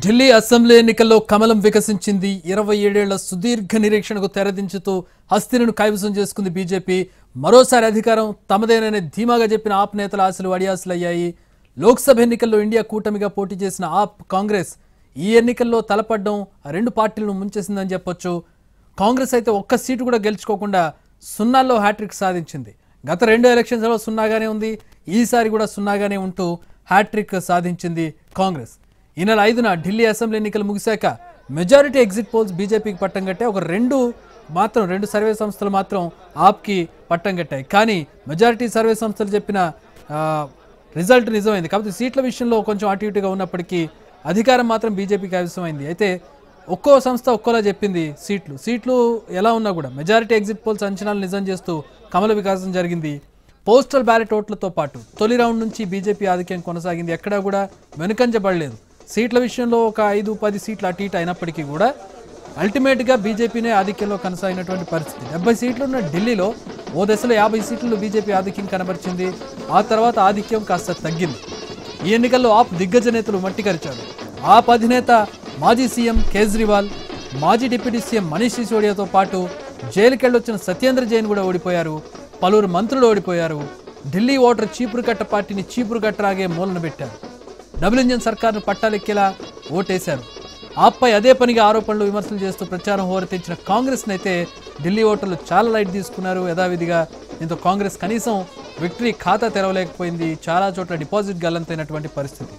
Delhi assembly ఎన్నికల్లో కమలం వికసించింది. 27 ఏళ్ల సుదీర్ఘ నిరీక్షణకు తెరదించుతూ హస్తిని కైవసం చేసుకుంది బీజేపీ. మరోసారి అధికారం తమదేననే ధీమాగా చెప్పిన ఆప్ నేతల ఆశలు అడియాసలయ్యాయి. లోక్సభ ఎన్నికల్లో ఇండియా కూటమిగా పోటీ చేసిన ఆప్ కాంగ్రెస్ ఈ ఎన్నికల్లో తలపడడం రెండు పార్టీలను ముంచేసిందని చెప్పొచ్చు. కాంగ్రెస్ అయితే ఒక్క సీటు కూడా గెలుచుకోకుండా సున్నాల్లో హ్యాట్రిక్ సాధించింది. గత రెండు ఎలక్షన్స్లో సున్నాగానే ఉంది, ఈసారి కూడా సున్నాగానే ఉంటూ హ్యాట్రిక్ సాధించింది కాంగ్రెస్. ఈ నెల 5న ఢిల్లీ అసెంబ్లీ ఎన్నికలు ముగిశాక మెజారిటీ ఎగ్జిట్ పోల్స్ బీజేపీకి పట్టం కట్టాయి. ఒక రెండు సర్వే సంస్థలు మాత్రం ఆప్కి పట్టం కట్టాయి. కానీ మెజారిటీ సర్వే సంస్థలు చెప్పిన రిజల్ట్ నిజమైంది. కాబట్టి సీట్ల విషయంలో కొంచెం అటు ఇటుగా ఉన్నప్పటికీ అధికారం మాత్రం బీజేపీకి కైవసమైంది. అయితే ఒక్కో సంస్థ ఒక్కోలా చెప్పింది. సీట్లు ఎలా ఉన్నా కూడా మెజారిటీ ఎగ్జిట్ పోల్స్ అంచనాలు నిజం చేస్తూ కమల వికాసం జరిగింది. పోస్టల్ బ్యాలెట్ ఓట్లతో పాటు తొలి రౌండ్ నుంచి బీజేపీ ఆధిక్యం కొనసాగింది. ఎక్కడా కూడా వెనుకంజబడలేదు. సీట్ల విషయంలో ఒక 5-10 సీట్లు అటు ఇటు అయినప్పటికీ కూడా అల్టిమేట్గా బీజేపీనే ఆధిక్యంలో కొనసాగినటువంటి పరిస్థితి. 70 సీట్లు ఉన్న ఢిల్లీలో ఓ దశలో 50 సీట్లలో బీజేపీ ఆధిక్యం కనబరిచింది. ఆ తర్వాత ఆధిక్యం కాస్త తగ్గింది. ఈ ఎన్నికల్లో ఆప్ దిగ్గజ నేతలు మట్టికరిచారు. ఆప్ అధినేత మాజీ సీఎం కేజ్రీవాల్, మాజీ డిప్యూటీ సీఎం మనీష్ సిసోడియాతో పాటు జైలుకెళ్ళొచ్చిన సత్యేంద్ర జైన్ కూడా ఓడిపోయారు. పలువురు మంత్రులు ఓడిపోయారు. ఢిల్లీ ఓటర్ చీపురు కట్ట పార్టీని చీపురు కట్టరాగే మూలన పెట్టారు. డబుల్ ఇంజన్ సర్కార్ను పట్టాలెక్కేలా ఓటేశారు. ఆప్పై అదే పనిగా ఆరోపణలు విమర్శలు చేస్తూ ప్రచారం హోరెత్తించిన కాంగ్రెస్ని అయితే ఢిల్లీ ఓటర్లు చాలా లైట్ తీసుకున్నారు యథావిధిగా. దీంతో కాంగ్రెస్ కనీసం విక్టరీ ఖాతా తెరవలేకపోయింది. చాలా చోట్ల డిపాజిట్ గల్లంతైనటువంటి పరిస్థితి.